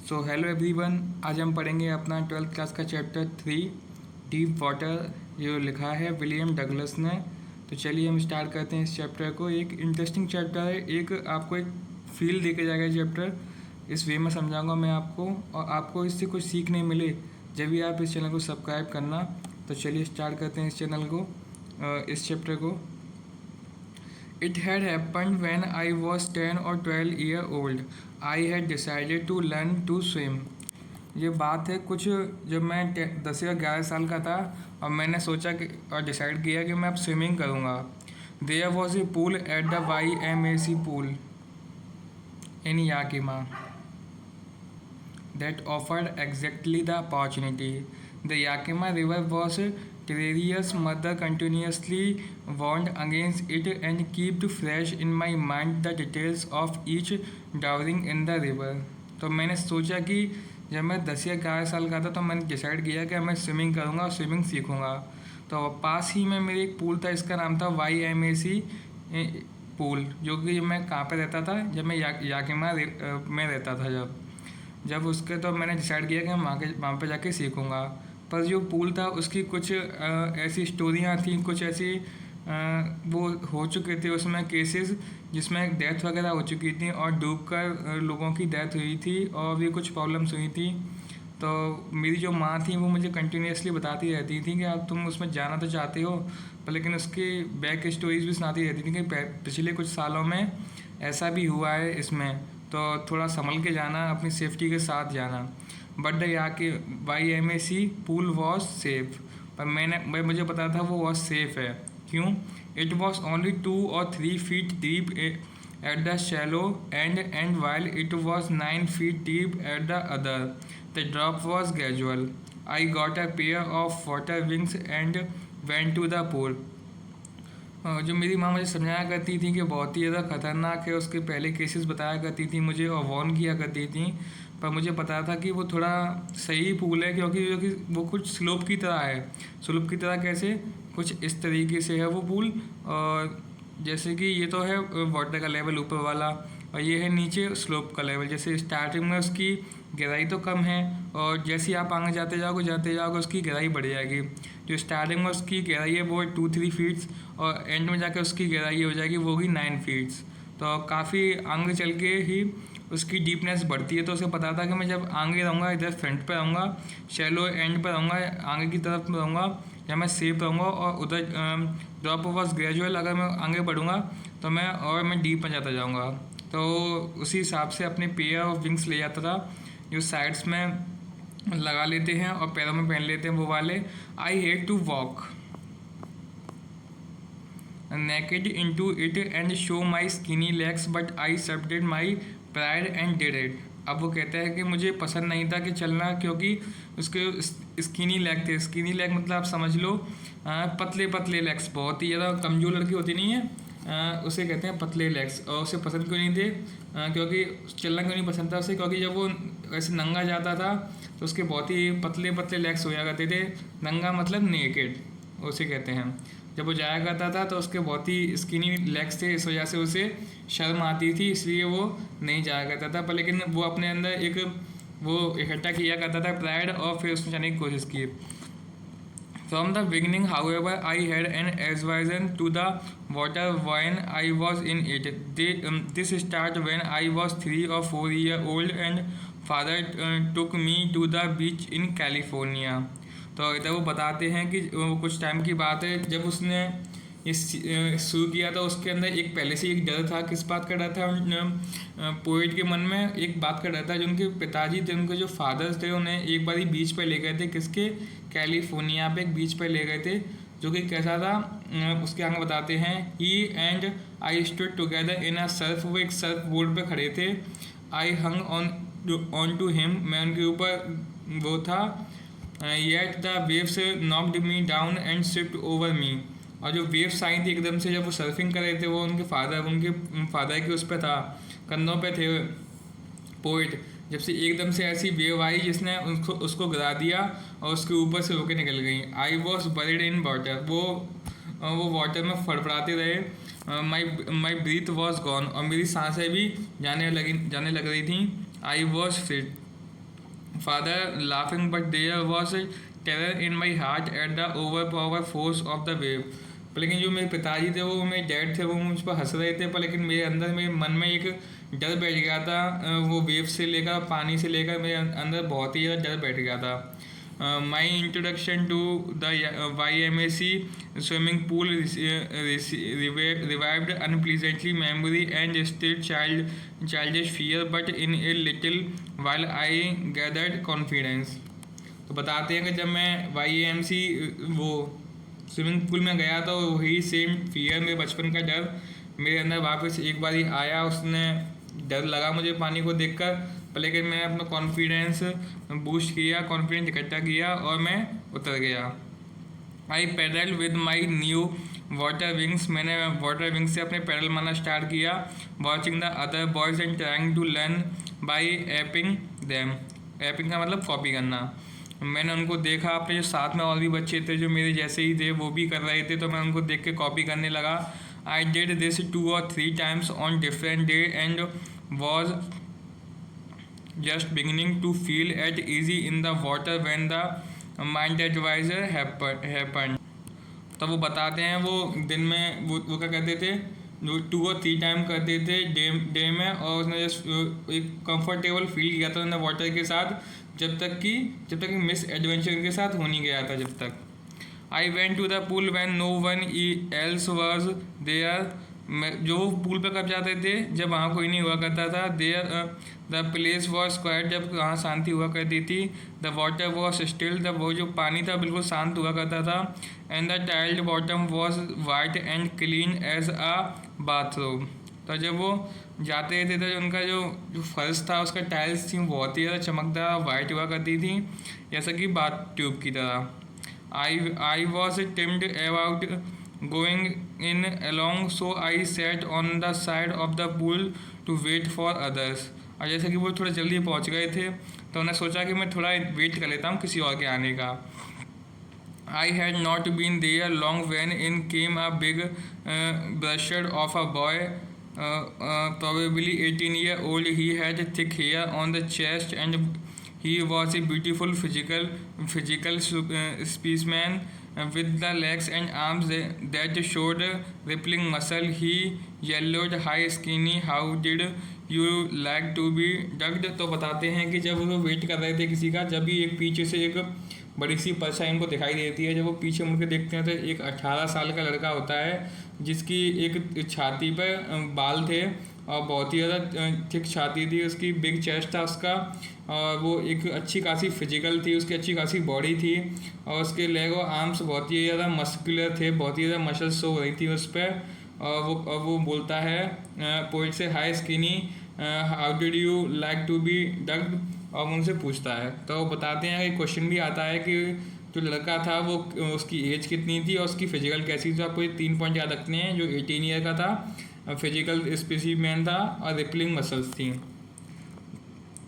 So hello everyone, आज हम पढ़ेंगे अपना 12th क्लास का चैप्टर 3 डीप वाटर, जो लिखा है विलियम डगलस ने। तो चलिए हम स्टार्ट करते हैं इस चैप्टर को। एक इंटरेस्टिंग चैप्टर है, एक आपको एक फील देके जाएगा चैप्टर। इस वे में समझाऊंगा मैं आपको, और आपको इससे कुछ सीखने मिले जब भी आप इस चैनल को सब्सक्राइब करना। तो चलिए स्टार्ट करते हैं इस चैनल को, इस चैप्टर को। It had happened when I was 10 or 12 year old. I had decided to learn to swim. ये बात है कुछ जब मैं 10 या 11 साल का था, और मैंने सोचा कि और डिसाइड किया कि मैं अब स्विमिंग करूँगा। There was a pool at the YMAC pool in Yakima that offered exactly the opportunity. The Yakima River was treacherous. Mother continuously warned against it and kept fresh in my mind the details of each drowning in the river. तो मैंने सोचा कि जब मैं 10 या 11 साल का था तो मैंने डिसाइड किया कि मैं स्विमिंग करूँगा और स्विमिंग सीखूँगा। तो पास ही में मेरे एक पूल था, इसका नाम था YMAC पूल, जो कि मैं कहाँ पे रहता था, जब मैं याकिमा में रहता था। जब उसके तो मैंने डिसाइड किया कि मैं वहाँ पे जाके सीखूँगा। पर जो पूल था उसकी कुछ ऐसी स्टोरियाँ थी, कुछ ऐसी वो हो चुके थे उसमें केसेस जिसमें डेथ वगैरह हो चुकी थी, और डूबकर लोगों की डेथ हुई थी, और भी कुछ प्रॉब्लम्स हुई थी। तो मेरी जो माँ थी वो मुझे कंटिन्यूसली बताती रहती थी कि अब तुम उसमें जाना तो चाहते हो, पर लेकिन उसकी बैक स्टोरीज भी सुनाती रहती थी कि पिछले कुछ सालों में ऐसा भी हुआ है इसमें, तो थोड़ा संभल के जाना, अपनी सेफ्टी के साथ जाना। But the YMAC pool was safe. पर मुझे पता था वो वॉज सेफ है। क्यों? It was only 2 or 3 feet deep at the shallow end while it was 9 feet deep at the other. The drop was gradual. I got a pair of water wings and went to the pool. जो मेरी माँ मुझे समझाया करती थी कि बहुत ही ज़्यादा खतरनाक है, उसके पहले केसेस बताया करती थी मुझे और वार्न किया करती थी। पर मुझे पता था कि वो थोड़ा सही पूल है, क्योंकि वो कुछ स्लोप की तरह है। स्लोप की तरह कैसे? कुछ इस तरीके से है वो पूल, और जैसे कि ये तो है वाटर का लेवल ऊपर वाला, और ये है नीचे स्लोप का लेवल। जैसे स्टार्टिंग में उसकी गहराई तो कम है, और जैसे आप आगे जाते जाओगे उसकी गहराई बढ़ जाएगी। जो स्टार्टिंग में उसकी गहराई है वो 2-3 फीट्स, और एंड में जाकर उसकी गहराई हो जाएगी वो ही 9 फीट्स। तो काफ़ी आगे चल के ही उसकी डीपनेस बढ़ती है। तो उसे पता था कि मैं जब आगे रहूँगा, इधर फ्रंट पर रहूँगा, शैलो एंड पर रहूँगा, आगे की तरफ रहूँगा, या मैं सेफ रहूँगा, और उधर ड्रॉप वॉज ग्रेजुअल, अगर मैं आगे बढ़ूँगा तो मैं डीप में जाता जाऊँगा। तो उसी हिसाब से अपने पेयर ऑफ विंग्स ले जाता था, जो साइड्स में लगा लेते हैं और पैरों में पहन लेते हैं वो वाले। I hate to walk naked into it and show my skinny legs, but I subdued my pride and did it. अब वो कहता है कि मुझे पसंद नहीं था कि चलना, क्योंकि उसके स्किनी लेग थे। स्किनी लेग मतलब आप समझ लो पतले पतले लेग्स, बहुत ही ज़्यादा कमज़ोर लड़की होती नहीं है, उसे कहते हैं पतले लेग्स। और उसे पसंद क्यों नहीं थे? क्योंकि चलना क्यों नहीं पसंद था उसे? क्योंकि जब वो ऐसे नंगा जाता था तो उसके बहुत ही पतले पतले लेग्स होया करते थे। नंगा मतलब नेकेड उसे कहते हैं। जब वो जाया करता था तो उसके बहुत ही स्किनी लेग्स थे, इस वजह से उसे शर्म आती थी, इसलिए वो नहीं जाया करता था। पर लेकिन वो अपने अंदर वो इकट्ठा किया करता था प्राइड, और फिर उसमें जाने की कोशिश की। From the beginning, however, I had an aversion to the water when I was in it. This started when I was 3 or 4 years old and father took me to the beach in California. तो इधर वो बताते हैं कि वो कुछ time की बात है, जब उसने शुरू किया था उसके अंदर पहले से एक डर था। किस बात का डर था? पोइट के मन में एक बात का डर था। जो उनके पिताजी थे, उनके जो फादर्स थे, उन्हें एक बार बीच पे ले गए थे। किसके? कैलिफोर्निया पे एक बीच पे ले गए थे, जो कि कैसा था उसके आगे बताते हैं। He and I stood together in a surf, वो एक सर्फ बोर्ड पे खड़े थे। I hung on to him, मैं उनके ऊपर वो था। Yet the waves knocked me down and swift over me, और जो वेव्स आई थी एकदम से, जब वो सर्फिंग कर रहे थे, वो उनके फादर के उस पर था, कंधों पे थे पोइट। जब से एकदम से ऐसी वेव आई जिसने उसको गिरा दिया और उसके ऊपर से होके निकल गई। I was buried in water, वो वाटर में फड़फड़ाते रहे। माई ब्रीथ वॉज गॉन, और मेरी सांसें भी जाने लग रही थी। I was fit, father laughing, but there was a terror in my heart at the overpower force of the wave. पर लेकिन जो मेरे पिताजी थे, वो मेरे डैड थे, वो मुझ पर हंस रहे थे, पर लेकिन मेरे अंदर, मेरे मन में एक डर बैठ गया था। वो वेव से लेकर, पानी से लेकर मेरे अंदर बहुत ही ज़्यादा डर बैठ गया था। My introduction to the YMAC swimming pool revived unpleasantly memory and still childish fear, but in a little while I gathered confidence. तो बताते हैं कि जब मैं YMC वो स्विमिंग पूल में गया था, वही सेम फियर, मेरे बचपन का डर मेरे अंदर वापस एक बार ही आया। उसने डर लगा मुझे पानी को देखकर, पर लेकिन मैंने अपना कॉन्फिडेंस बूस्ट किया, कॉन्फिडेंस इकट्ठा किया और मैं उतर गया। I paddle with my new water wings, मैंने वाटर विंग्स से अपने पैडल मारना स्टार्ट किया। Watching the other boys and trying to learn by aping them. Aping का मतलब कॉपी करना। मैंने उनको देखा, अपने जो साथ में और भी बच्चे थे जो मेरे जैसे ही थे, वो भी कर रहे थे, तो मैं उनको देख के कॉपी करने लगा। I did this 2 or 3 times on different day and was just beginning to feel at easy in the water when the mind advisor happened. तब वो बताते हैं, वो दिन में वो क्या करते थे, जो 2 or 3 टाइम करते थे डे में, और उसने जस्ट एक कंफर्टेबल फील किया था उन्हें वाटर के साथ, जब तक कि मिस एडवेंचर के साथ हो नहीं गया था जब तक। I went to the pool when no one else was there. जो पूल पर कब जाते थे जब वहाँ कोई नहीं हुआ करता था। There the place was quiet, जब वहाँ शांति हुआ करती थी। द वाटर वॉज स्टिल, वो जो पानी था बिल्कुल शांत हुआ करता था। And the tiled bottom was white and clean as a bathroom. तो जब वो जाते थे तो उनका जो फर्श था, उसका टाइल्स थी, बहुत ही ज़्यादा चमकदार वाइट हुआ करती थी, जैसा कि बाथ ट्यूब की तरह। I was timid about going in along, so I sat on the side of the pool to wait for others. और जैसे कि वो थोड़ा जल्दी पहुंच गए थे, तो उन्हें सोचा कि मैं थोड़ा वेट कर लेता हूँ किसी और के आने का। I had not been there long when in came a big brushard of a boy, probably 18-year-old. He had thick hair on the chest and he was a beautiful physical specimen with the legs and arms that showed rippling muscle. He yellowed, "Hi skinny, how did you like to be ducked?" तो बताते हैं कि जब वो wait कर रहे थे किसी का, जब भी एक पीछे से एक बड़ी सी परछाई इनको दिखाई देती है, जब वो पीछे मुड़ के देखते हैं तो एक 18 साल का लड़का होता है, जिसकी एक छाती पर बाल थे और बहुत ही ज़्यादा थिक छाती थी उसकी, बिग चेस्ट था उसका, और वो एक अच्छी खासी फिजिकल थी, उसकी अच्छी खासी बॉडी थी, और उसके लेग और आर्म्स बहुत ही ज़्यादा मस्कुलर थे, बहुत ही ज़्यादा मसल्स शो हो रही थी उस पर। और वो बोलता है पोइट से, "hi skinny, how did you like to be ducked?" और उनसे पूछता है। तो वो बताते हैं कि क्वेश्चन भी आता है कि जो लड़का था वो उसकी एज कितनी थी और उसकी फिजिकल कैसी थी। तो आपको ये 3 पॉइंट याद रखने हैं। जो 18 ईयर का था, फिजिकल स्पेसिमेन था, और रिपलिंग मसल्स थी।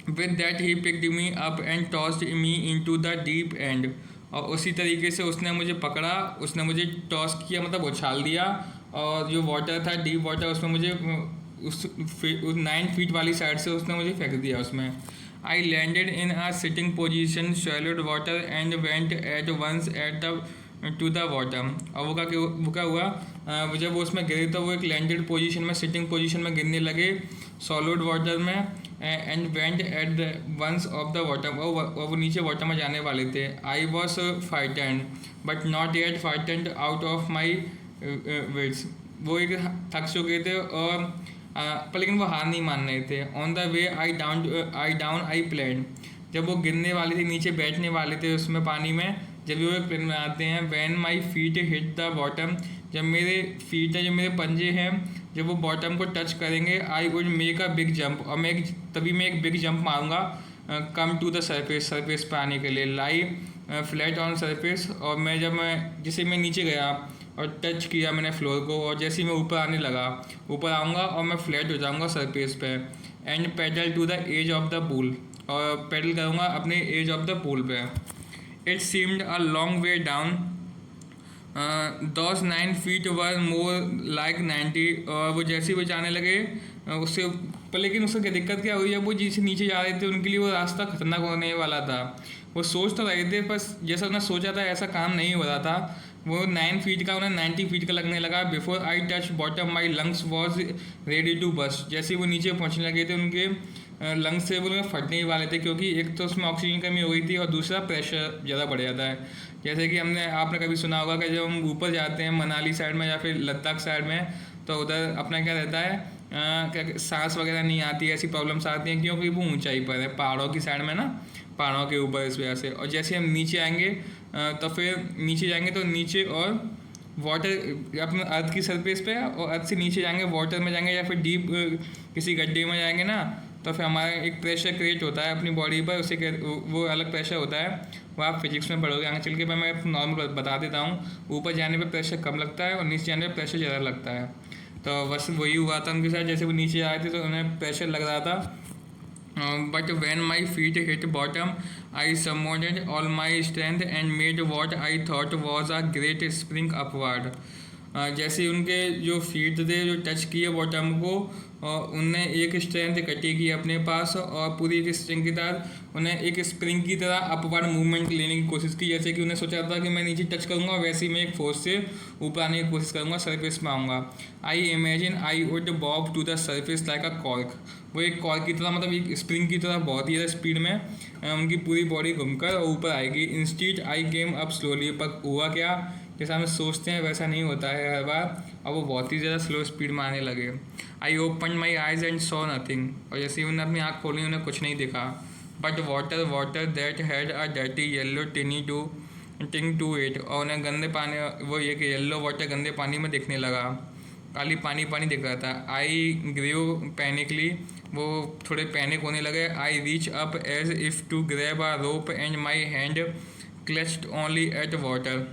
With that he picked me up and tossed me into the deep and. और उसी तरीके से उसने मुझे पकड़ा, उसने मुझे टॉस किया, मतलब उछाल दिया, और जो वाटर था डीप वाटर, उसमें मुझे उस 9 फीट वाली साइड से उसने मुझे फेंक दिया उसमें। I landed in a sitting position, swallowed water and went at once to the bottom. और वो क्या हुआ, जब वो उसमें गिरे तो वो एक लैंडेड पोजीशन में, सिटिंग पोजीशन में गिरने लगे, सॉलिड वाटर में, and went at the once of the bottom. और वो नीचे बॉटम में जाने वाले थे। I was frightened but not yet frightened out of my wits. वो एक थक चुके थे और पर लेकिन वो हार नहीं मान रहे थे। On the way I down I plan. जब वो गिरने वाले थे, नीचे बैठने वाले थे उसमें पानी में, जब वो एक प्लेन में आते हैं, when my feet hit the bottom, जब मेरे फीट है, जो मेरे पंजे हैं, जब वो बॉटम को टच करेंगे, I would make a big jump, और मैं एक बिग जंप मारूंगा कम टू द सरफेस पे आने के लिए, लाई फ्लैट ऑन सरफेस। और जैसे मैं नीचे गया और टच किया मैंने फ्लोर को, और जैसे ही मैं ऊपर आने लगा, ऊपर आऊँगा और मैं फ्लैट हो जाऊँगा सरफेस पे। And paddle to the edge of the pool, और पैडल करूँगा अपने एज ऑफ द पूल पे। It seemed a long way down, those 9 feet were more like 90। और वो जैसे ही वो जाने लगे, उससे पर लेकिन उसका क्या दिक्कत क्या हुई, जब वो जिसे नीचे जा रहे थे उनके लिए वो रास्ता खतरनाक होने वाला था। वो सोच तो रहे थे, बस जैसा उन्होंने सोचा था ऐसा काम नहीं हो रहा था। वो 9 फीट का उन्हें 90 फीट का लगने लगा। Before I touch bottom my lungs was ready to bust. जैसे वो नीचे पहुंचने लगे थे उनके लंग्स से वो फटने ही वाले थे, क्योंकि एक तो उसमें ऑक्सीजन कमी हो गई थी और दूसरा प्रेशर ज़्यादा बढ़ जाता है। जैसे कि आपने कभी सुना होगा कि जब हम ऊपर जाते हैं मनाली साइड में या फिर लद्दाख साइड में, तो उधर अपना क्या रहता है, क्या सांस वगैरह नहीं आती, ऐसी प्रॉब्लम्स आती हैं, क्योंकि वो ऊंचाई पर है पहाड़ों की साइड में ना, पहाड़ों के ऊपर, इस वजह से। और जैसे हम नीचे आएंगे तो फिर नीचे जाएंगे तो नीचे और वाटर अपने अर्थ की सरफेस पे, और अर्थ से नीचे जाएंगे वाटर में जाएंगे या फिर डीप किसी गड्ढे में जाएंगे ना, तो फिर हमारा एक प्रेशर क्रिएट होता है अपनी बॉडी पर, उसे वो अलग प्रेशर होता है। वो आप फिजिक्स में पढ़ोगे आगे चल के, मैं नॉर्मल बता देता हूँ। ऊपर जाने पर प्रेशर कम लगता है और नीचे जाने पर प्रेशर ज़्यादा लगता है। तो बस वही हुआ था उनके साथ। जैसे वो नीचे आए थे तो उन्हें प्रेशर लग रहा था, but when my feet hit bottom, I summoned all my strength and made what I thought was a great spring upward. जैसे उनके जो फीट थे जो टच किए बॉटम को, उनने एक स्ट्रेंथ इकट्ठी की अपने पास और पूरी एक स्ट्रिंग की तरह उन्हें एक स्प्रिंग की तरह अपवर्ड मूवमेंट लेने की कोशिश की। जैसे कि उन्हें सोचा था कि मैं नीचे टच करूँगा, वैसे ही मैं एक फोर्स से ऊपर आने की कोशिश करूँगा, सरफेस में आऊँगा। I imagine I would bob to the surface like a cork. वो एक कॉर्क की तरह, मतलब एक स्प्रिंग की तरह बहुत ही ज़्यादा स्पीड में उनकी पूरी बॉडी घूमकर और ऊपर आएगी। इंस्टीट आई केम अप स्लोली। पर हुआ क्या, जैसा हम सोचते हैं वैसा नहीं होता है हर बार, और वो बहुत ही ज़्यादा स्लो स्पीड में आने लगे। I open my eyes and saw nothing. और जैसे ही उन्होंने अपनी आँख खोली उन्हें कुछ नहीं दिखा। But water that had a dirty yellow टिंग टू इट। और उन्हें गंदे पानी, वो ये कि येलो वाटर गंदे पानी में दिखने लगा, खाली पानी पानी दिख रहा था। I grew panicky. वो थोड़े पैनिक होने लगे। I reach up as if to grab a rope and my hand clutched only at water.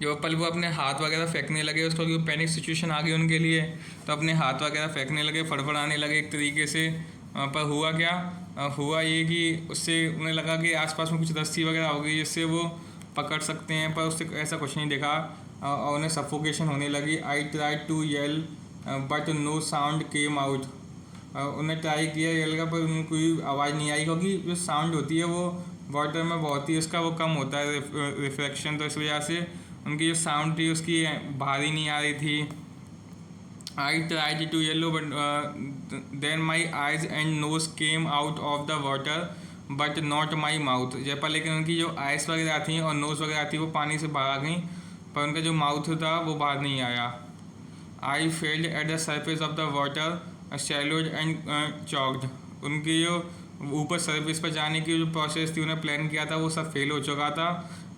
जो पल वो अपने हाथ वगैरह फेंकने लगे, उसको पैनिक सिचुएशन आ गई उनके लिए, तो अपने हाथ वगैरह फेंकने लगे, फड़फड़ाने लगे एक तरीके से। पर हुआ क्या, हुआ ये कि उससे उन्हें लगा कि आसपास में कुछ रस्सी वगैरह हो गई जिससे वो पकड़ सकते हैं, पर उससे ऐसा कुछ नहीं देखा और उन्हें सफोकेशन होने लगी। I try to yell but no sound came out. उन्हें ट्राई किया येल का, पर उनको कोई आवाज़ नहीं आई, क्योंकि जो साउंड होती है वो वाटर में बहुत ही उसका वो कम होता है रिफ्लेक्शन, तो इस वजह से उनकी जो साउंड थी उसकी बाहर ही नहीं आ रही थी। I tried to yellow but then my eyes and nose came out of the water but not my mouth. जब पर लेकिन उनकी जो आइस वगैरह थी और नोज़ वगैरह थी वो पानी से बाहर आ गई, पर उनका जो माउथ था वो बाहर नहीं आया। I failed at the surface of the water swallowed and choked. उनकी जो ऊपर सरफेस पर जाने की जो प्रोसेस थी उन्हें प्लान किया था वो सब फेल हो चुका था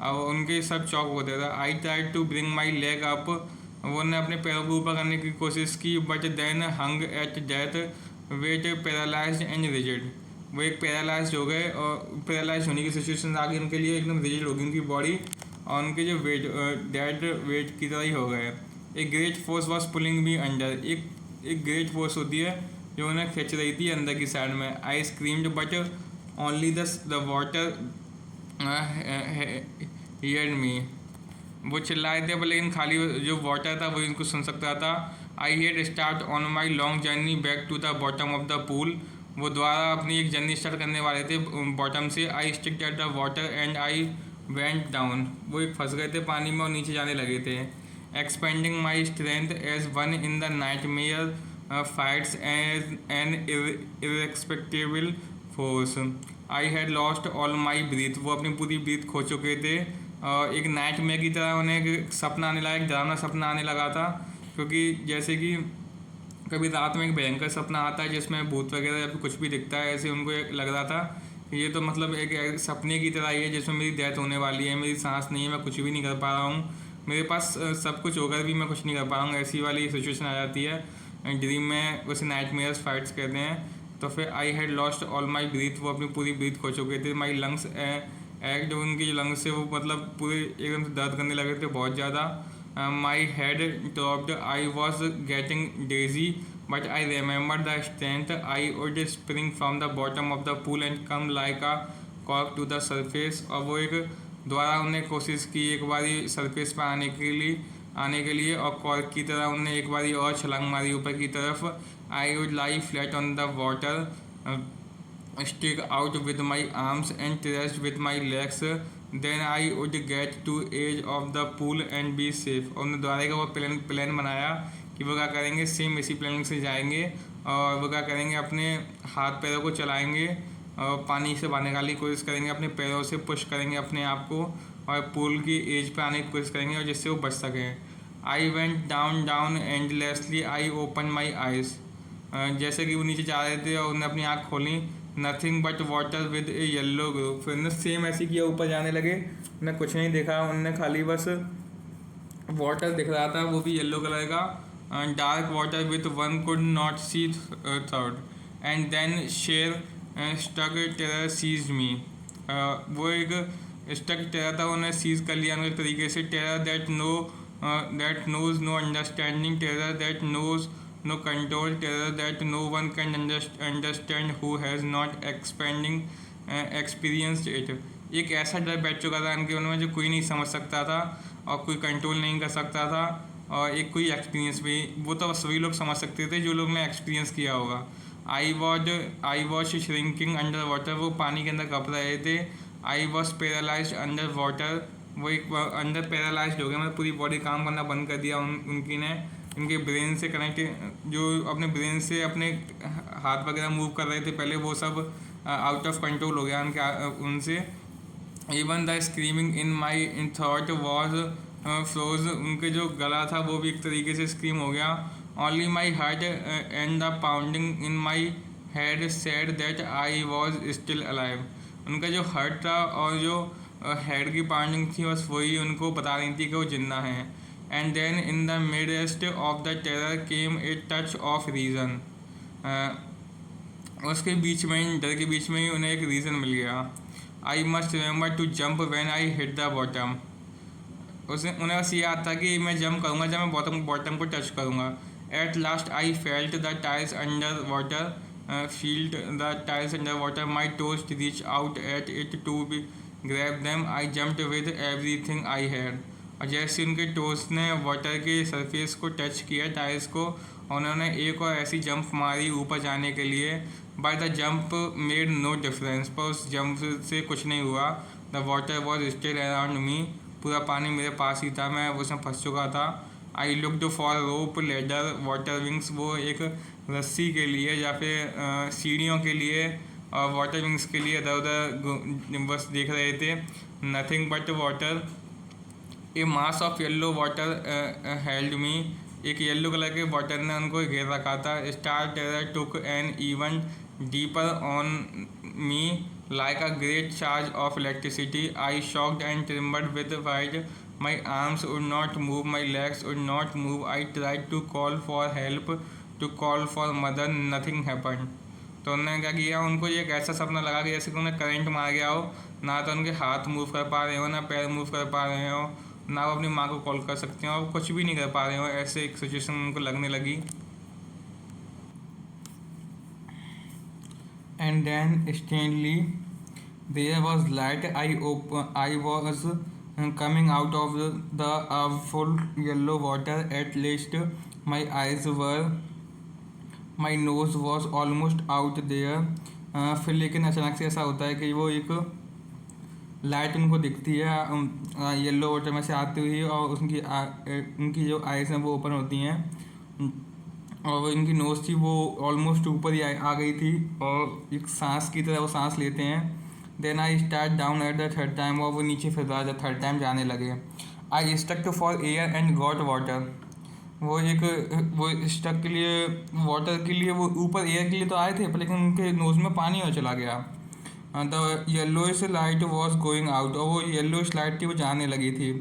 और उनके सब चौक होते थे। I tried to bring my leg up. वो ने अपने पैरों को ऊपर करने की कोशिश की, but then hung at death weight paralysed and rigid. वो एक पैरालाइज हो गए और पैरालाइज होने की सिचुएशन आ गई उनके लिए, एकदम रिजिड हो गई उनकी बॉडी और उनके जो वेट डेड वेट की तरह ही हो गए। एक great force was pulling me under. एक ग्रेट फोर्स होती है जो उन्हें खींच रही थी अंदर की साइड में। I screamed but only the water heard me. वो चिल्लाए थे पर लेकिन खाली जो वाटर था वो इनको सुन सकता था। I had start on my long journey back to the bottom of the pool. वो दोबारा अपनी एक जर्नी स्टार्ट करने वाले थे बॉटम से। I stick at the water and I went down. वो एक फंस गए थे पानी में और नीचे जाने लगे थे। Expending my strength as one in the nightmare fights as an irresistible force. I had lost all my breath. वो अपनी पूरी ब्रीथ खो चुके थे और एक नाइट में की तरह उन्हें एक सपना आने लगा, एक डरावना सपना आने लगा था, क्योंकि जैसे कि कभी रात में एक भयंकर सपना आता है जिसमें भूत वगैरह या फिर कुछ भी दिखता है, ऐसे उनको लग रहा था कि ये तो मतलब एक सपने की तरह ही है जिसमें मेरी डेथ होने वाली है, मेरी सांस नहीं है, मैं कुछ भी नहीं कर पा रहा हूँ, मेरे पास सब कुछ होकर भी मैं कुछ नहीं कर पा रहा हूँ, ऐसी वाली सिचुएशन आ जाती है ड्रीम में। उसे नाइट मेयर्स फाइट्स कहते हैं। तो फिर I had lost all my breath. वो अपनी पूरी ब्रीथ खो चुके थे। माई लंग्स एक्ट, उनकी जो लंग्स से वो मतलब पूरे एकदम से दर्द करने लगे थे बहुत ज़्यादा। My head dropped. I was getting dizzy but I remember the strength. I would spring from the bottom of the pool and come like a कॉक टू द सरफेस। और वो एक दोबारा उन्होंने कोशिश की एक बारी सरफेस पर आने के लिए और कॉर्क की तरह उन्होंने एक बारी और छलांग मारी ऊपर की तरफ। I would lie flat on the water, stick out with my arms and rest with my legs. Then I would get to edge of the pool and be safe. और उन्होंने दोबारा का वो प्लान बनाया कि वो क्या करेंगे, सेम इसी प्लानिंग से जाएंगे और वो क्या करेंगे, अपने हाथ पैरों को चलाएंगे और पानी से बाहर निकालने की कोशिश करेंगे, अपने पैरों से पुश करेंगे अपने आप को और पूल की एज पे आने की कोशिश करेंगे और जिससे वो बच सकें. I went down down endlessly, I open my eyes. जैसे कि वो नीचे जा रहे थे और उन्होंने अपनी आँख खोली. Nothing but water with A yellow group. फिर उन्होंने सेम ऐसे किया, ऊपर जाने लगे. उन्होंने कुछ नहीं देखा, उन्होंने खाली बस वाटर दिख रहा था, वो भी येलो कलर का. Dark water with one could not see third. And then sheer stuck terror seize me. वो एक स्टक टेरर था, उन्हें सीज कर लिया उनके तरीके से. Terror that knows no understanding, terror that knows no control, terror that no one can understand who has not experienced it. एक ऐसा डर बैठ चुका था उनके मन में जो कोई नहीं समझ सकता था और कोई कंट्रोल नहीं कर सकता था, और एक कोई एक्सपीरियंस भी, वो तो सभी लोग समझ सकते थे जो लोग ने एक्सपीरियंस किया होगा. I was shrinking under water. वो पानी के अंदर कप रहे थे. I was paralysed under water. वो एक अंदर पैरालाइज्ड हो गया, मतलब पूरी बॉडी काम करना बंद कर दिया उनकी ने. इनके ब्रेन से कनेक्ट, जो अपने ब्रेन से अपने हाथ वगैरह मूव कर रहे थे पहले, वो सब आउट ऑफ कंट्रोल हो गया उनसे. Even the screaming in my in thought was froze. उनके जो गला था वो भी एक तरीके से स्क्रीम हो गया. Only my heart and the pounding in my head said that I was still alive. उनका जो हार्ट था और जो हेड की पाउंडिंग थी, बस वही उनको बता रही थी कि वो जिंदा हैं. And then in the midst of the terror came a touch of reason. उसके बीच में, डर के बीच में ही उन्हें एक रीज़न मिल गया. I must remember to jump when I hit the bottom. उन्हें बस ये याद था कि मैं जंप करूँगा जब मैं बॉटम को टच करूँगा. At last I felt the tiles under water. My toes reached out at it to grab them. I jumped with everything I had. और जैसे उनके टोस ने वाटर के सरफेस को टच किया, टाइल्स को, उन्होंने एक और ऐसी जंप मारी ऊपर जाने के लिए. By the jump made no difference. पर उस जंप से कुछ नहीं हुआ. The water was still around me. पूरा पानी मेरे पास ही था, मैं उसमें फंस चुका था. I looked for rope, ladder, water wings. वो एक रस्सी के लिए या फिर सीढ़ियों के लिए और वाटर विंग्स के लिए इधर उधर बस देख रहे थे. Nothing but water. A mass of yellow water held मी. एक येल्लो कलर के वाटर ने उनको घेर रखा था. Stark terror took an even deeper on me like a great charge of electricity. I shocked and trembled with wide. My arms would not move, my legs would not move. I tried to call for help, to call for mother. Nothing happened. तो उन्होंने क्या किया, उनको एक ऐसा सपना लगा कि जैसे कि उन्हें करंट मार गया हो. ना तो उनके हाथ मूव कर पा रहे हो, ना पैर मूव कर पा रहे हो, ना वो अपनी माँ को कॉल कर सकते हैं और कुछ भी नहीं कर पा रहे हो. ऐसे एक सिचुएशन उनको लगने लगी. And then Stanley there was light. I was coming out of the full yellow water. At least my eyes were, my nose was almost out there. फिर लेकिन अचानक से ऐसा होता है कि वो एक लाइट उनको दिखती है येलो वाटर में से आती हुई, और उनकी जो आइज़ हैं वो ओपन होती हैं और इनकी नोज़ थी वो ऑलमोस्ट ऊपर ही आ गई थी और एक सांस की तरह वो सांस लेते हैं. Then I start down at the third time. और वो नीचे फिर थर्ड टाइम जाने लगे. I stuck for air and got water. वो स्टक के लिए, वाटर के लिए, वो ऊपर एयर के लिए तो आए थे पर लेकिन उनके नोज़ में पानी और चला गया. The yellowish light was going out. और वो येलोइश लाइट थी वो जाने लगी थी.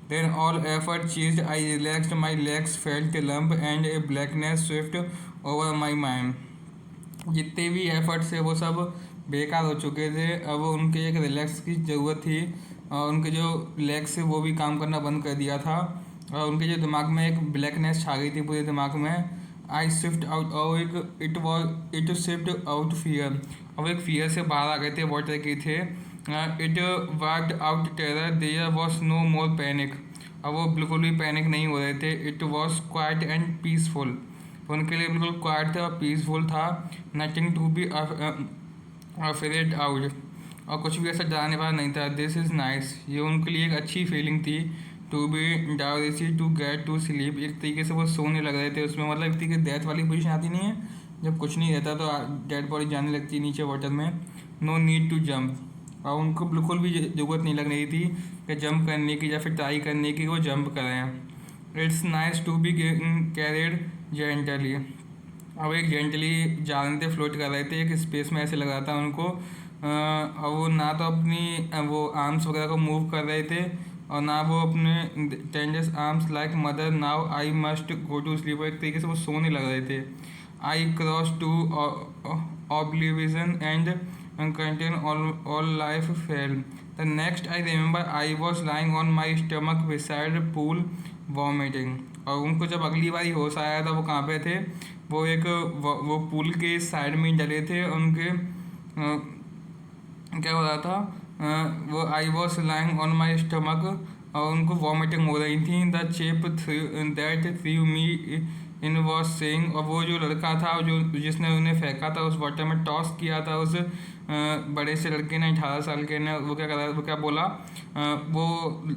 Then all effort ceased. I relaxed, my legs felt a lump and a blackness swift over my mind. जितने भी एफर्ट से वो सब बेकार हो चुके थे. अब उनके एक रिलैक्स की ज़रूरत थी और उनके जो लेग्स से वो भी काम करना बंद कर दिया था और उनके जो दिमाग में एक ब्लैकनेस छा गई थी पूरे दिमाग में. I shift out. और इट शिफ्ट आउट फियर. अब एक फियर से बाहर आ गए थे, वाटर की थे. It wiped out terror. There was no more panic. अब वो बिल्कुल भी पैनिक नहीं हो रहे थे. It was quiet and peaceful. वो उनके लिए बिल्कुल क्वाइट था और पीसफुल था, nothing to be afraid out, और कुछ भी ऐसा डराने वाला नहीं था। दिस इज़ नाइस, ये उनके लिए एक अच्छी फीलिंग थी। To be drowsy to get to sleep, एक तरीके से वो सोने लग रहे थे उसमें, मतलब एक तरीके डेथ वाली पोजीशन आती नहीं है जब कुछ नहीं रहता तो डेड बॉडी जाने लगती है नीचे वाटर में। नो नीड टू जंप, और उनको बिल्कुल भी ज़रूरत नहीं लग रही थी कि जंप करने की या फिर ट्राई करने की वो जंप करें। It's nice to be carried gently, अब एक जेंटली जा रहे थे, फ्लोट कर रहे थे एक स्पेस में, ऐसे लग रहा था उनको। और वो ना तो अपनी वो आर्म्स वगैरह को मूव कर रहे थे और ना वो अपने tenders arms like mother now I must go to sleep, एक तरीके से वो सोने लग रहे थे। I cross to oblivion and contain all life failed. The next I remember I was lying on my stomach beside pool vomiting. और उनको जब अगली बार होश आया था वो कहाँ पे थे, वो एक वो पूल के साइड में डले थे। उनके क्या हो रहा था, वो I was lying on my stomach, और उनको वॉमिटिंग हो रही थी। The cheap that through me in was saying, और वो जो लड़का था जो जिसने उन्हें फेंका था उस वाटर में, टॉस किया था उस बड़े से लड़के ने, 18 साल के ने, वो क्या कर रहा, वो क्या बोला, वो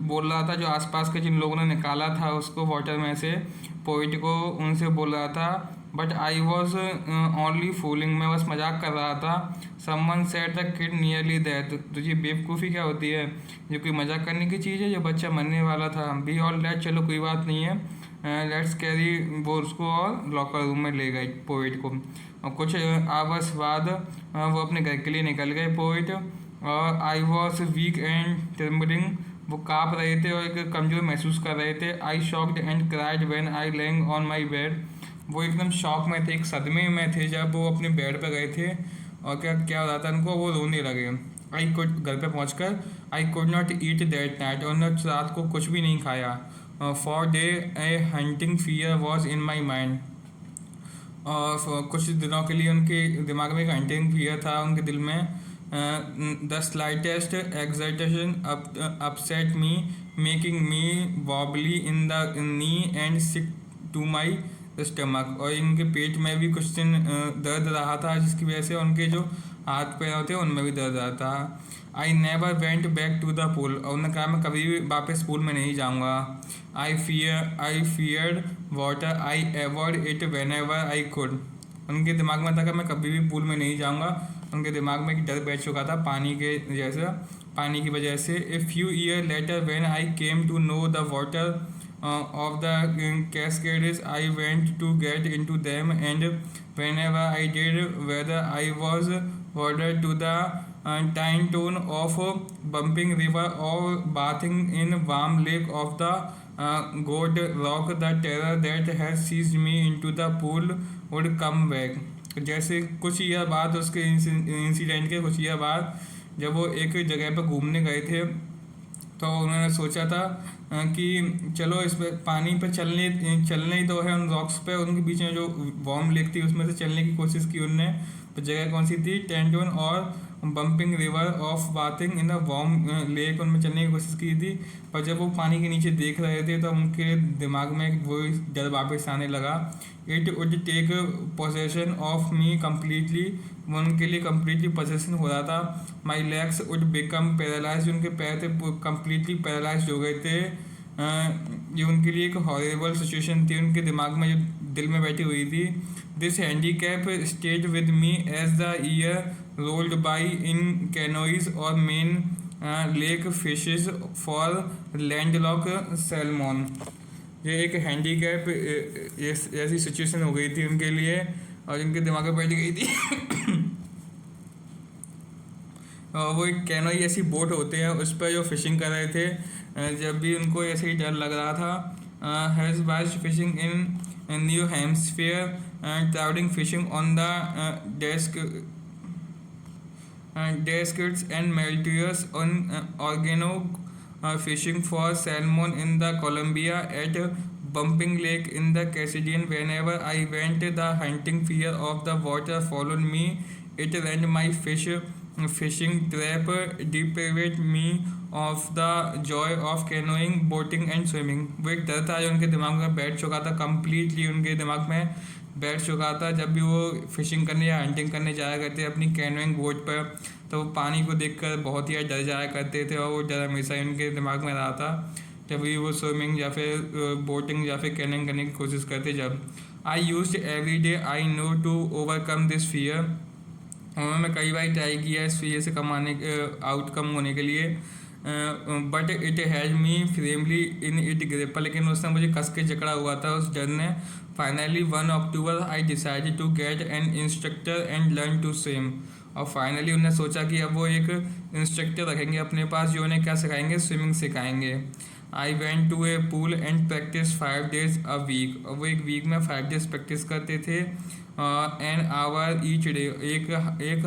बोल रहा था जो आसपास के जिन लोगों ने निकाला था उसको वाटर में से, पोइट को, उनसे बोल रहा था but I was only fooling, मैं बस मजाक कर रहा था। Someone said the kid nearly death, तो ये बेवकूफ़ी क्या होती है, ये कोई मजाक करने की चीज़ है, जो बच्चा मरने वाला था। बी ऑल डेट, चलो कोई बात नहीं है, लेट्स कैरी, वो उसको और लॉकर रूम में ले गए पोइट को। और कुछ आवर्स बाद वो अपने घर के लिए निकल गए पोइट, और आई वॉज वीक एंड ट्रिम्बलिंग, वो काँप रहे थे और एक कमज़ोर महसूस कर रहे थे। I shocked and cried when I laying on my bed, वो एकदम शॉक में थे, एक सदमे में थे जब वो अपने बेड पर गए थे, और क्या क्या हो रहा था उनको, वो रोने लगे। आई कुड, घर पे पहुंचकर, I could not eat that night, उन्होंने रात को कुछ भी नहीं खाया। For day A hunting fear was in my mind, और कुछ दिनों के लिए उनके दिमाग में एक हंटिंग फियर था उनके दिल में। The slightest excitation upset me, making me wobbly in the knee and sick to my stomach, और इनके पेट में भी कुछ दिन दर्द रहा था जिसकी वजह से उनके जो हाथ पैर होते हैं उनमें भी दर्द रहा था। I never went back to the pool, और उन्होंने कहा मैं कभी भी वापस पूल में नहीं जाऊँगा। I feared water, I avoid it whenever I could, उनके दिमाग में था कि मैं कभी भी पूल में नहीं जाऊँगा, उनके दिमाग में एक डर बैठ चुका था पानी के जैसा, पानी की वजह से। A few year later when I came to know the water of the cascades, I went to get into them, and whenever I did, whether I was ordered to the tiny tone of bumping river or bathing in warm lake of the god rock, the terror that had seized me into the pool would come back. जैसे कुछ year बाद, उसके incident के कुछ year बाद, जब वो एक जगह पर घूमने गए थे तो उन्होंने सोचा था कि चलो इस पर पानी पे चलने ही तो है उन रॉक्स पे, उनके बीच में जो वार्म लेक थी उसमें से चलने की कोशिश की उनने। तो जगह कौन सी थी, टेंटोन और bumping river of bathing in the warm lake, उनमें चलने की कोशिश की थी। पर जब वो पानी के नीचे देख रहे थे तो उनके दिमाग में वो डर वापस आने लगा। It would take possession of me completely, उनके लिए कम्प्लीटली पोजेशन हो रहा था। My legs would become paralyse, उनके पैर थे कम्प्लीटली पैरालाइज हो गए थे। ये उनके लिए एक हॉरेबल सिचुएशन थी, उनके दिमाग में जो दिल में बैठी हुई थी। This handicap stayed with me as the year rolled by in canoes और Maine lake fishes for landlock salmon. ये एक हैंडीकैप ऐसी सिचुएशन हो गई थी उनके लिए और इनके दिमाग में बैठ गई थी। वो एक कैनोई ऐसी बोट होते हैं उस पर जो फिशिंग कर रहे थे, जब भी उनको ऐसे ही डर लग रहा था। Has wise fishing in New Hampshire, travelling fishing on the Deschutes and Metolius on Oregon fishing for salmon in the Columbia at Bumping Lake in the Cascadian. Whenever I went, the hunting fear of the water followed me. It and my fish fishing trap deprived me of the Joy of canoeing, boating and swimming. वो एक डर था जो उनके दिमाग में बैठ चुका था, कम्प्लीटली उनके दिमाग में बैठ चुका था। जब भी वो फिशिंग करने या हंटिंग करने जाया करते अपनी कैनोइंग बोट पर, तो वो पानी को देखकर बहुत ही डर जाया करते थे, और वो डर हमेशा उनके दिमाग में रहा था जब भी वो स्विमिंग या फिर बोटिंग या फिर कैनोइंग करने की कोशिश करते। जब I use every day I know to overcome this fear, उन्होंने कई बार ट्राई किया इस फियर से आउटकम होने के लिए, but it has me firmly in it grip, लेकिन उसने मुझे कस के जकड़ा हुआ था उस डर ने। Finally 1 October I decided to get an instructor and learn to swim, और फाइनली उन्होंने सोचा कि अब वो एक इंस्ट्रक्टर रखेंगे अपने पास जो उन्हें क्या सिखाएंगे, स्विमिंग सिखाएंगे। I went to a pool and practice 5 days a week, और वो एक वीक में 5 days प्रैक्टिस करते थे, एन आवर ईच डे, एक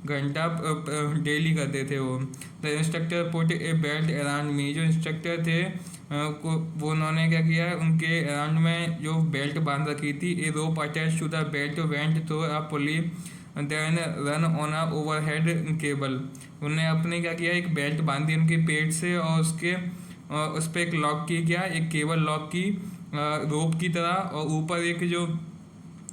घंटा डेली करते थे वो। The instructor put A belt around me, जो इंस्ट्रक्टर थे वो उन्होंने क्या किया, उनके अराउंड में जो बेल्ट बांध रखी थी, a rope attach to the belt went through a pulley then run on a overhead cable. उन्होंने अपने क्या किया, एक बेल्ट बांधी उनके पेट से, और उस पर एक लॉक की, क्या एक केबल लॉक की रोप की तरह, और ऊपर एक जो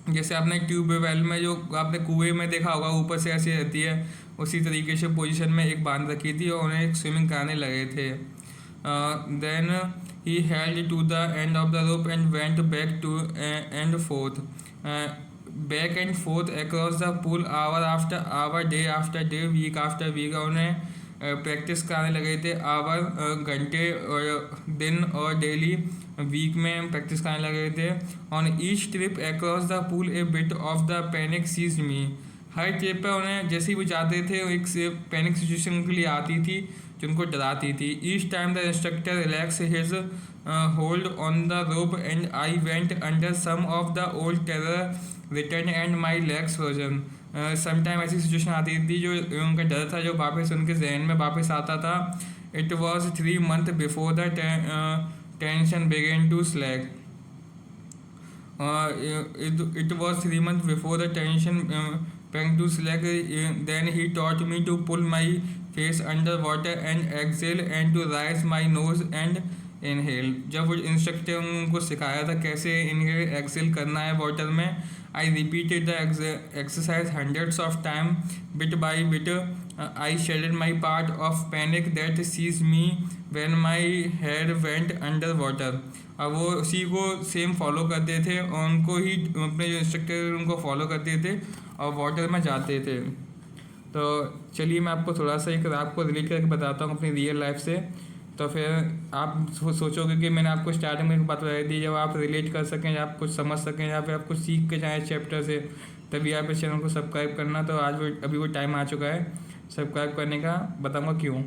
जैसे आपने ट्यूबवेल में जो आपने कुएं में देखा होगा ऊपर से ऐसे रहती है, उसी तरीके से पोजीशन में एक बांध रखी थी, और उन्हें एक स्विमिंग कराने लगे थे। Then he held to the end of the rope and went back to and forth, back and forth across the pool hour after hour, day after day, week after week. उन्हें practice कराने लगे थे, our घंटे और दिन, और daily week में practice कराने लगे थे। On each trip across the pool A bit of the panic sees me, her trip पर उन्हें जैसे ही वो जाते थे एक पैनिक सिचुएशन के लिए आती थी जो उनको डराती थी। Each time the instructor relax his hold on the rope and I went under, some of the old terror return and my legs frozen. Sometime ऐसी सिचुएशन आती थी जो उनका डर था जो वापस उनके जहन में वापस आता था। It was 3 months before the tension began to slack, it was 3 months before the tension began to slack. Then he taught me to pull my face under water and exhale, and to raise my nose and inhale. जब वो instructor उनको सिखाया था कैसे inhale exhale करना है water में, I repeated the exercise hundreds of times. Bit by bit, I shedded my part of panic that seized me when my head went under water. अब वो उसी को सेम फॉलो करते थे, और उनको ही अपने जो इंस्ट्रक्टर उनको फॉलो करते थे और वाटर में जाते थे। तो चलिए मैं आपको थोड़ा सा एक आपको रिलेट करके बताता हूँ अपनी रियल लाइफ से, तो फिर आप सोचोगे कि मैंने आपको स्टार्टिंग में एक बात बताई थी, जब आप रिलेट कर सकें या आप कुछ समझ सकें या फिर आप कुछ सीख के जाएँ चैप्टर से, तभी आप इस चैनल को सब्सक्राइब करना। तो आज अभी वो टाइम आ चुका है सब्सक्राइब करने का, बताऊँगा क्यों।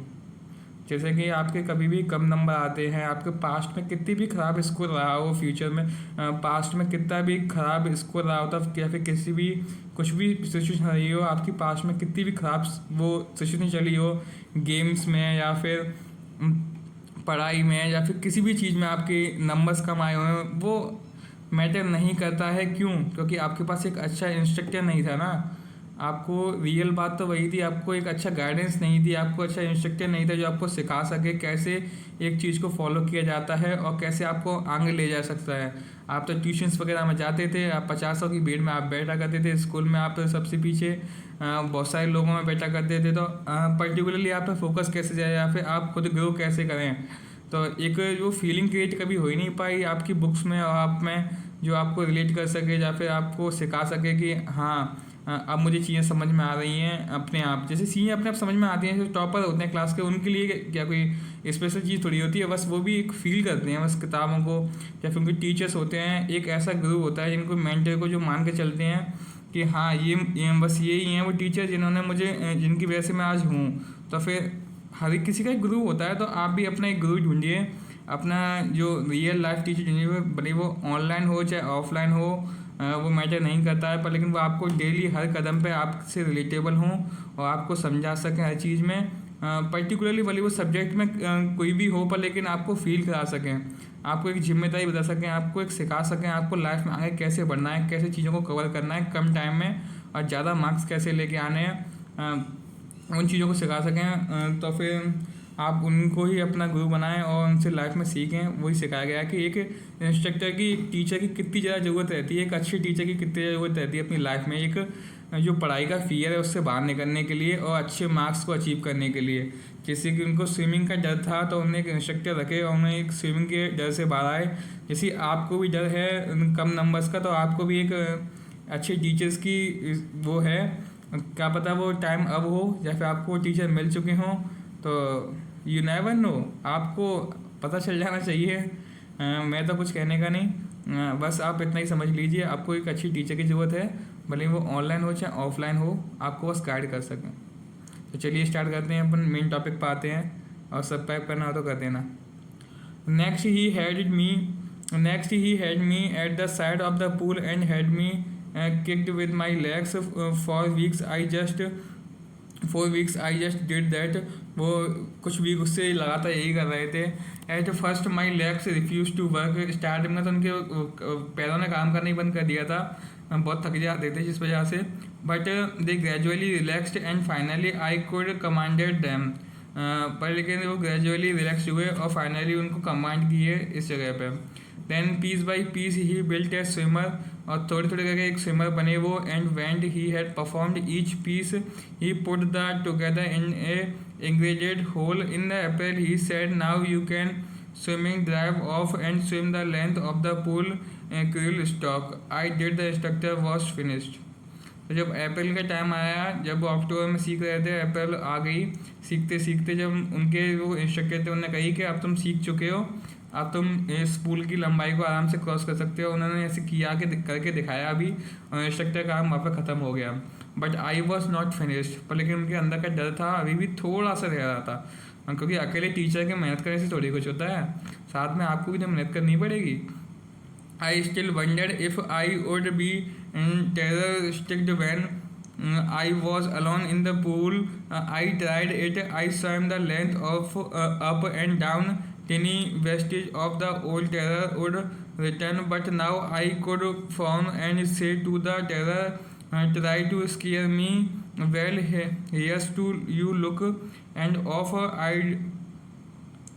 जैसे कि आपके कभी भी कम नंबर आते हैं, आपके पास्ट में कितनी भी ख़राब स्कोर रहा हो, फ्यूचर में पास्ट में कितना भी ख़राब स्कोर रहा होता, या फिर किसी भी कुछ भी सिचुएशन रही हो, आपकी पास्ट में कितनी भी ख़राब वो सिचुएशन चली हो, गेम्स में या फिर पढ़ाई में या फिर किसी भी चीज़ में आपके नंबर्स कम आए हुए हैं, वो मैटर नहीं करता है। क्यों? क्योंकि आपके पास एक अच्छा इंस्ट्रक्टर नहीं था ना। आपको रियल बात तो वही थी, आपको एक अच्छा गाइडेंस नहीं थी, आपको अच्छा इंस्ट्रक्टर नहीं था जो आपको सिखा सके कैसे एक चीज़ को फॉलो किया जाता है और कैसे आपको आगे ले जा सकता है। आप तो ट्यूशन्स वगैरह में जाते थे, आप 50 की भीड़ में आप बैठा करते थे, स्कूल में आप सबसे पीछे बहुत सारे लोगों में बैठा करते थे, तो पर्टिकुलरली आप पे फोकस कैसे जाए या फिर आप खुद ग्रो कैसे करें, तो एक वो फीलिंग क्रिएट कभी हो ही नहीं पाई आपकी बुक्स में और आप में, जो आपको रिलेट कर सके या फिर आपको सिखा सके कि हाँ अब मुझे चीज़ें समझ में आ रही हैं अपने आप। जैसे चीज़ें अपने आप समझ में आती हैं, जो टॉपर होते हैं क्लास के, उनके लिए क्या कोई स्पेशल चीज़ थोड़ी होती है, बस वो भी एक फील करते हैं बस किताबों को, या फिर उनके टीचर्स होते हैं, एक ऐसा ग्रुप होता है जिनको मेंटर को जो मान के चलते हैं कि हाँ ये बस यही हैं वो टीचर जिन्होंने मुझे, जिनकी वजह से मैं आज हूँ। तो फिर हर एक किसी का एक ग्रुप होता है, तो आप भी अपना एक ग्रुप ढूंढिए, अपना जो रियल लाइफ टीचर ढूंढिए, भले वो ऑनलाइन हो चाहे ऑफलाइन हो, वो मैटर नहीं करता है, पर लेकिन वो आपको डेली हर कदम पे आपसे रिलेटेबल हों और आपको समझा सकें हर चीज़ में, पर्टिकुलरली भले वो सब्जेक्ट में कोई भी हो, पर लेकिन आपको फील करा सकें, आपको एक जिम्मेदारी बता सकें, आपको एक सिखा सकें आपको लाइफ में आगे कैसे बढ़ना है, कैसे चीज़ों को कवर करना है कम टाइम में और ज़्यादा मार्क्स कैसे लेके आने हैं। उन चीज़ों को सिखा सकें, तो फिर आप उनको ही अपना गुरु बनाएं और उनसे लाइफ में सीखें। वही सिखाया गया है कि एक इंस्ट्रक्टर की, टीचर की कितनी ज़्यादा ज़रूरत रहती है, एक अच्छी टीचर की कितनी ज़्यादा ज़रूरत रहती है अपनी लाइफ में, एक जो पढ़ाई का फियर है उससे बाहर निकलने के लिए और अच्छे मार्क्स को अचीव करने के लिए। जैसे कि उनको स्विमिंग का डर था तो उन्होंने एक इंस्ट्रक्टर रखे और उन्हें एक स्विमिंग के डर से बाहर आए। जैसे आपको भी डर है कम नंबर्स का, तो आपको भी एक अच्छे टीचर्स की वो है, क्या पता वो टाइम अब हो या फिर आपको टीचर मिल चुके हों, तो यू नेवर नो, आपको पता चल जाना चाहिए। मैं तो कुछ कहने का नहीं, बस आप इतना ही समझ लीजिए, आपको एक अच्छी टीचर की ज़रूरत है, भले वो ऑनलाइन हो चाहे ऑफलाइन हो, आपको बस गाइड कर सकें। तो चलिए स्टार्ट करते हैं, अपन मेन टॉपिक पर आते हैं, और सब्सक्राइब करना हो तो कर देना। Next he had me at the side of the pool and had me kicked with my legs for weeks. I just did that. वो कुछ वीक उससे लगातार यही कर रहे थे। At first my legs refuse to work. Starting में तो उनके पैरों ने काम करना ही बंद कर दिया था, बहुत थक जाते थे जिस वजह से, but they gradually relaxed and finally I could commanded them. पर लेकिन वो ग्रेजुअली रिलैक्स हुए और फाइनली उनको कमांड किए इस जगह पे। Then piece by piece he built a swimmer, और थोड़े थोड़े करके एक स्विमर बने वो। And went he had performed each piece he put the together in a integrated whole in the April he said now you can swimming drive off and swim the length of the pool crawl stock. I did the instructor was finished. तो जब अप्रैल का time आया, जब वो अक्टूबर में सीख रहे थे, अप्रैल आ गई, सीखते सीखते जब उनके वो इंस्ट्रक्टर थे उन्होंने कही कि अब तुम सीख चुके हो, अब तुम इस पूल की लंबाई को आराम से क्रॉस कर सकते हो। उन्होंने ऐसे किया कि करके दिखाया अभी, और इंस्ट्रक्टर का काम वहाँ पर ख़त्म हो गया। But I was not finished, पर लेकिन उनके अंदर का डर था अभी भी थोड़ा सा रह रहा था, क्योंकि अकेले टीचर के मेहनत करने से थोड़ी कुछ होता है, साथ में आपको भी तो मेहनत करनी पड़ेगी। I still wondered if I would be terror stricken when I was alone in the pool. I tried it. I swam the length of up and down. Tiny vestige of the old terror would return, but now I could frown and say to the terror, try to scare me. Well, here's to you. Look and off.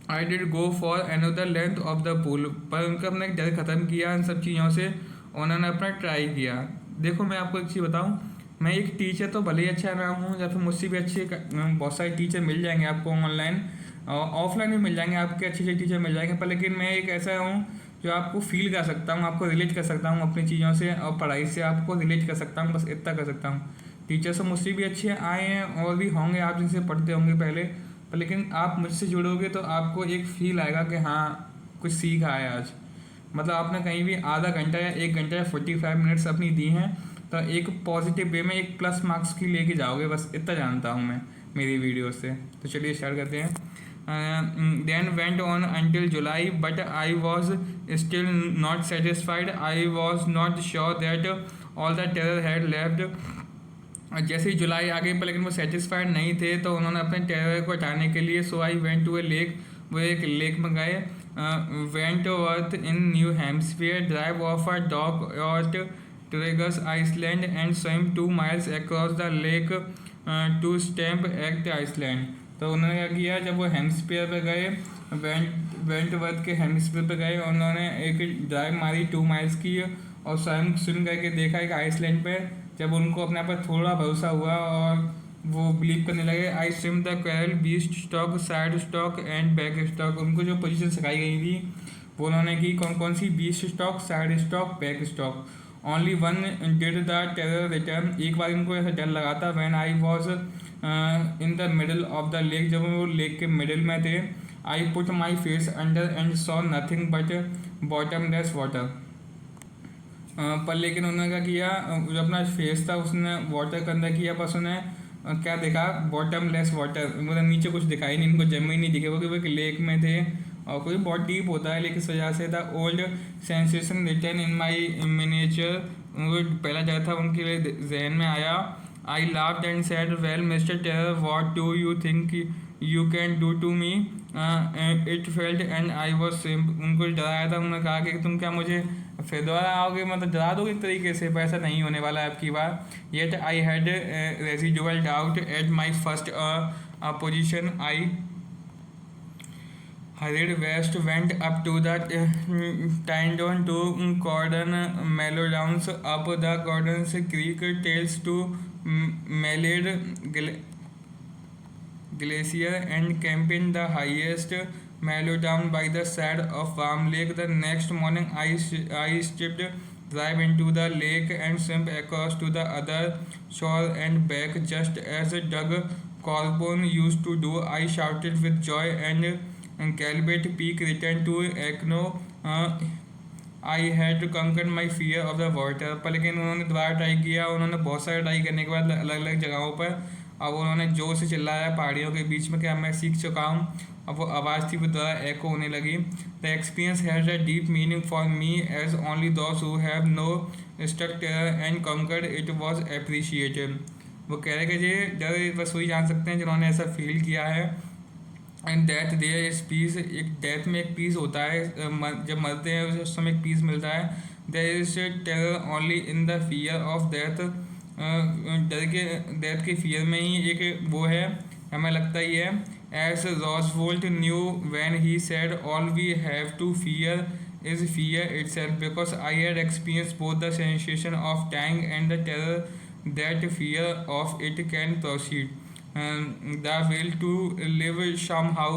I did go for another length of the pool. पर उनका अपना एक डर ख़त्म किया इन सब चीज़ों से, उन्होंने अपना ट्राई किया। देखो मैं आपको एक चीज़ बताऊँ, मैं एक टीचर तो भले ही अच्छा रहा हूँ, या फिर मुझसे भी अच्छे बहुत सारे टीचर मिल जाएंगे आपको, ऑनलाइन और ऑफलाइन भी मिल जाएंगे, आपके अच्छे अच्छे टीचर मिल जाएंगे, पर लेकिन मैं एक ऐसा हूँ जो आपको फील कर सकता हूँ, आपको रिलेट कर सकता हूँ अपनी चीज़ों से, और पढ़ाई से आपको रिलेट कर सकता हूँ, बस इतना कर सकता हूँ। टीचर से मुझसे भी अच्छे आए हैं और भी होंगे आप जिनसे पढ़ते होंगे पहले, पर लेकिन आप मुझसे जुड़ोगे तो आपको एक फील आएगा कि हाँ कुछ सीखा है आज। मतलब आपने कहीं भी आधा घंटा या 1 घंटा या 45 मिनट्स अपनी दी हैं, तो एक पॉजिटिव वे में एक प्लस मार्क्स की लेके जाओगे, बस इतना जानता हूँ मैं मेरी वीडियो से। तो चलिए स्टार्ट करते हैं। Then went on until July, but I was still not satisfied. I was not sure that all the terror had left. जैसे ही जुलाई आ गई पर लेकिन वो सेटिस्फाइड नहीं थे, तो उन्होंने अपने टेरर को हटाने के लिए so I went to a lake, वो एक लेक में गए। Wentworth in New Hampshire, drive off a dog और Torregas Island and swam 2 miles across the lake to Stamp Act Island। तो उन्होंने क्या किया, जब वो हेम्सफीयर पे गए, वेंटवर्थ के हेम्सफीयर पे गए, उन्होंने एक ड्राइव मारी 2 माइल्स की और स्विम करके देखा एक आइसलैंड पे। जब उनको अपने पर थोड़ा भरोसा हुआ और वो बिलीव करने लगे, I swim the crawl breast stock, side stroke and back stroke. उनको जो पोजीशन सिखाई गई थी वो उन्होंने की, कौन कौन सी, beast stock, side stock, back stock. Only one did the terror return, एक बार इनको ऐसा डर लगा था। When I was in the middle of the lake, जब वो लेक के मिडल में थे। I put my face under and saw nothing but bottomless water. पर लेकिन उन्होंने क्या किया, जो अपना फेस था उसने वाटर के अंदर किया, बस उन्हें क्या देखा, बॉटमलेस वाटर, मतलब नीचे कुछ दिखाई नहीं, इनको जमीन नहीं दिखे, क्योंकि वो एक लेक में थे और कोई बहुत डीप होता है, लेकिन इस वजह से the old sensation return in my miniature, वो पहला जगह था उनके लिए जहन में आया। I laughed and said, "Well, Mr. Terror, what do you think you can do to me?" It felt and I was उनको डराया था। उन्होंने कहा कि तुम क्या मुझे फिर दोबारा आओगे, मतलब डरा दोगे एक तरीके से, पर ऐसा नहीं होने वाला है आपकी बार। Yet I had residual doubt at my first position. I hurried west, went up to the Tindon to Cordon, Mellowdowns, up the Gordon's Creek, tails to Mallard Glacier, and camping the highest Mellowdown by the side of Warm Lake. The next morning, I stripped, drive into the lake, and swim across to the other shore and back, just as Doug Corbin used to do. I shouted with joy, and Calvert Peak returned to Echo. I had to conquer my fear of the water. पर लेकिन उन्होंने दोबारा try किया। उन्होंने बहुत सारा try करने के बाद अलग अलग जगहों पर अब उन्होंने जोर से चिल्लाया पहाड़ियों के बीच में कि अब मैं सीख चुका हूँ। अब वो आवाज़ थी वो दोबारा एको होने लगी। The experience has a deep meaning for me as only those who have no stuck and conquered it was appreciated. वो कह रहे कि ये डर बस वही जान सकते हैं जिन्होंने ऐसा फील किया है। And death there is peace, एक डेथ में एक पीस होता है, जब मरते हैं उस समय एक पीस मिलता है। There is terror only in the fear of death, डर के डेथ के फियर में ही एक वो है, हमें लगता ही है। As Roosevelt knew when he said all we have to fear is fear itself, because I had experience both the sensation of time and the terror that fear of it can proceed. The will to live somehow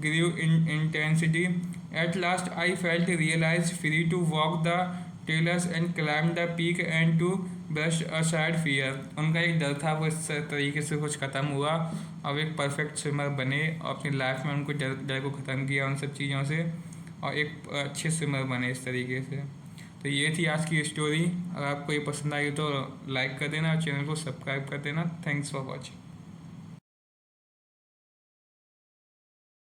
grew in intensity. At last I felt realized free to walk the trails and climb the peak and to brush aside fear. उनका एक डर था वो इस तरीके से कुछ ख़त्म हुआ। अब एक परफेक्ट स्विमर बने और अपनी लाइफ में उनको डर को ख़त्म किया उन सब चीज़ों से और एक अच्छे स्विमर बने इस तरीके से। तो ये थी आज की स्टोरी। अगर आपको ये पसंद आई तो लाइक कर देना और चैनल को सब्सक्राइब कर देना। Thanks for watching.